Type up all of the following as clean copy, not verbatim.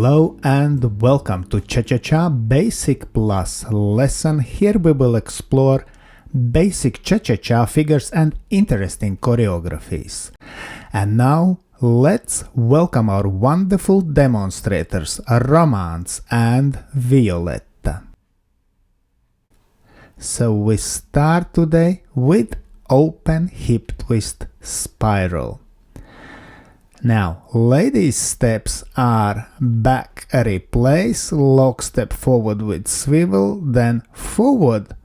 Hello and welcome to Cha-Cha-Cha Basic Plus lesson. Here we will explore basic Cha-Cha-Cha figures and interesting choreographies. And now let's welcome our wonderful demonstrators, Romance and Violetta. So we start today with open hip twist spiral. Now, ladies' steps are back replace, lock step forward with swivel, then forward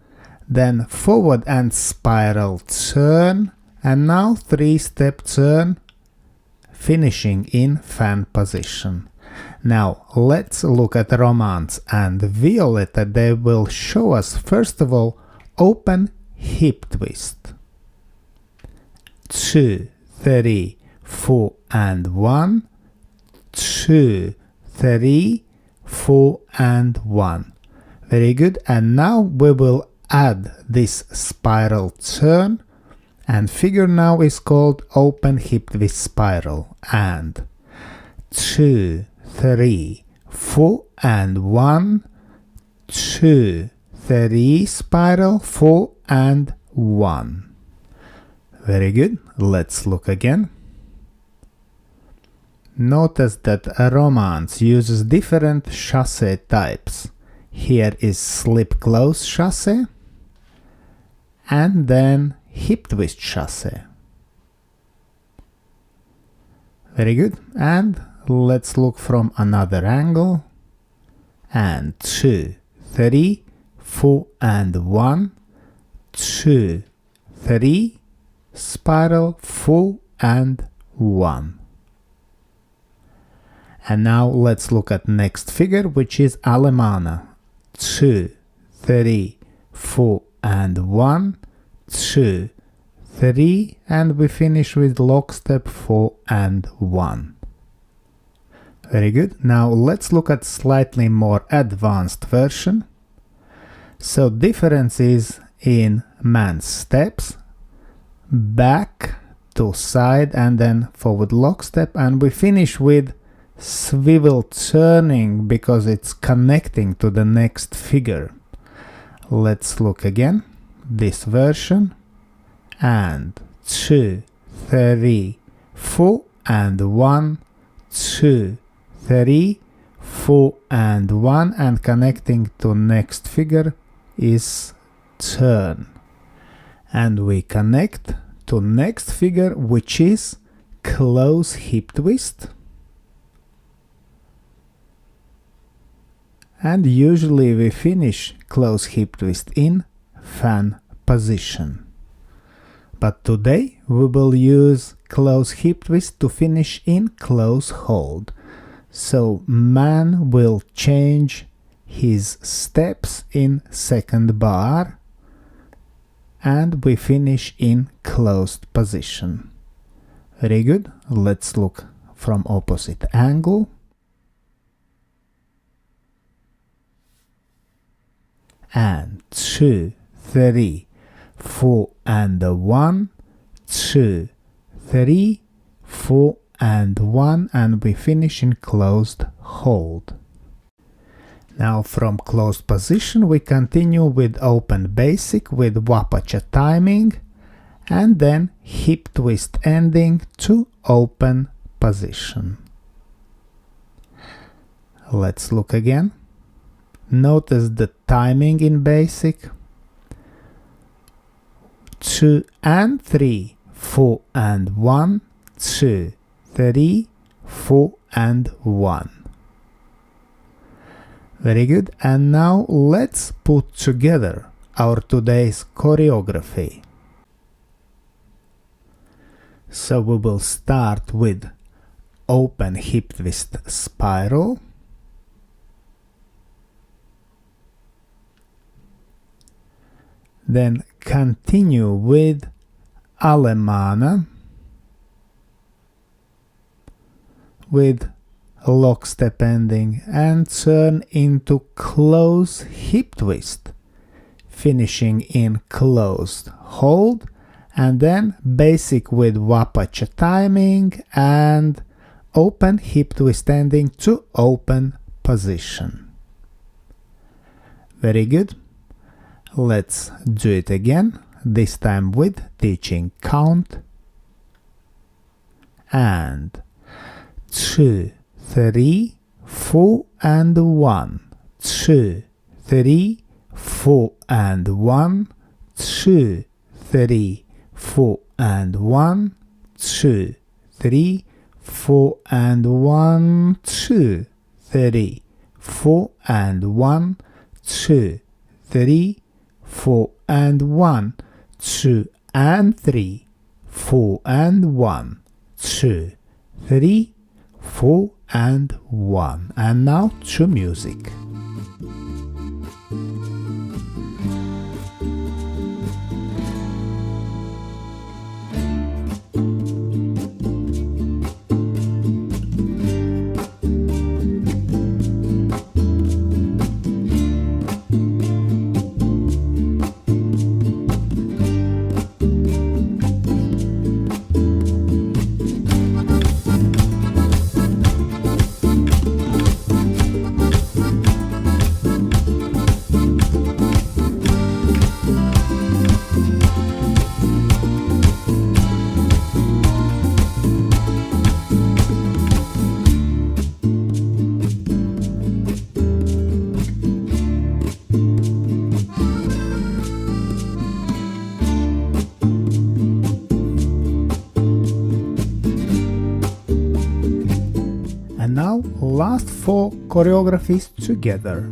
and spiral turn, and now 3-step turn, finishing in fan position. Now, let's look at Romance and Violetta. They will show us, first of all, open hip twist. 2, 3, 4 and 1, 2, 3, 4 and 1. Very good. And now we will add this spiral turn, and figure now is called open hip twist spiral. And 2, 3, 4 and 1, 2, 3 spiral, 4 and 1. Very good. Let's look again. Notice that Romance uses different chassé types. Here is slip close chassé and then hip twist chassé. Very good. And let's look from another angle. And 2, 3, 4 and 1, 2, 3, spiral, 4 and 1. And now let's look at next figure, which is Alemana. 2, 3, 4 and 1, 2, 3, and we finish with lock step 4 and 1. Very good. Now let's look at slightly more advanced version. So difference is in man's steps, back to side and then forward lock step, and we finish with swivel turning because it's connecting to the next figure. Let's look again this version. And 2, 3, 4 and 1, 2, 3, 4 and 1, and connecting to next figure is turn. And we connect to next figure, which is close hip twist. And usually we finish close hip twist in fan position. But today we will use close hip twist to finish in close hold. So man will change his steps in second bar and we finish in closed position. Very good. Let's look from opposite angle. And 2, 3, 4 and 1, 2, 3, 4 and 1, and we finish in closed hold. Now from closed position we continue with open basic with Guapacha timing and then hip twist ending to open position. Let's look again. Notice the timing in basic. 2 and 3, 4 and 1, 2, 3, 4 and 1. Very good. And now let's put together our today's choreography. So we will start with open hip twist spiral. Then continue with Alemana with lock step ending and turn into close hip twist, finishing in closed hold, and then basic with Guapacha timing and open hip twist ending to open position. Very good. Let's do it again, this time with teaching count. And 2, 3, 4 and 1, 2, 3, 4 and 1, 2, 3, 4 and 1, 2, 3, 4 and 1, 2, 3, 4 and 1, 2, 3, 4 and 1, 2 and 3, 4 and 1, 2, 3, 4 and 1. And now to music. And now last 4 choreographies together.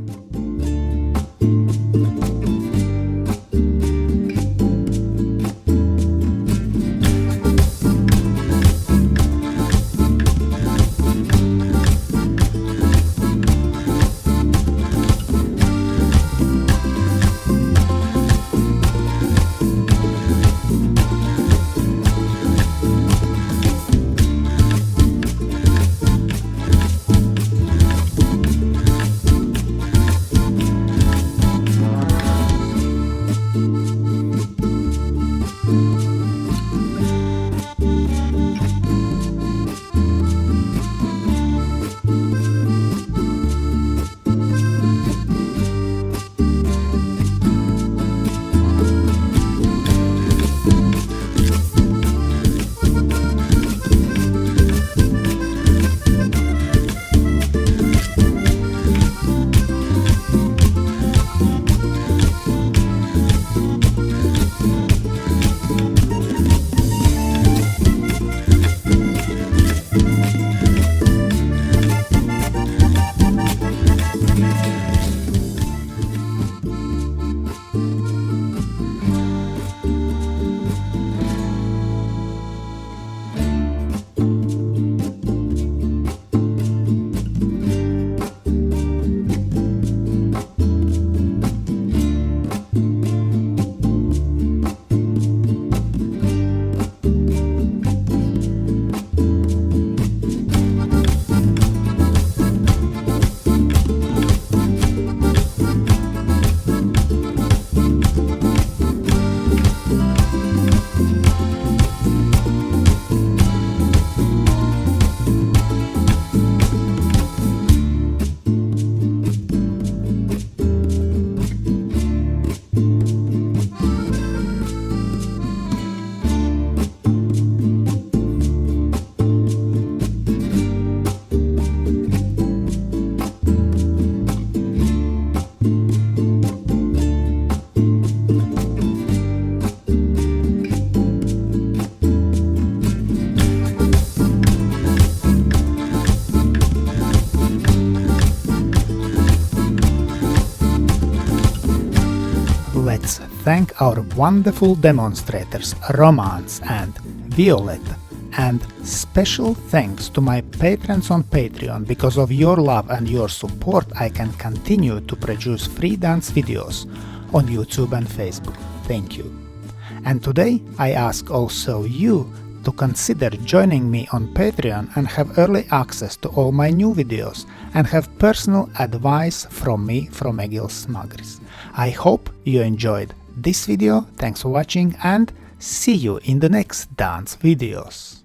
Let's thank our wonderful demonstrators Romance and Violetta, and special thanks to my patrons on Patreon. Because of your love and your support I can continue to produce free dance videos on YouTube and Facebook. Thank you. And today I ask also you to consider joining me on Patreon and have early access to all my new videos and have personal advice from me, from Egils Smagris. I hope you enjoyed this video, thanks for watching and see you in the next dance videos.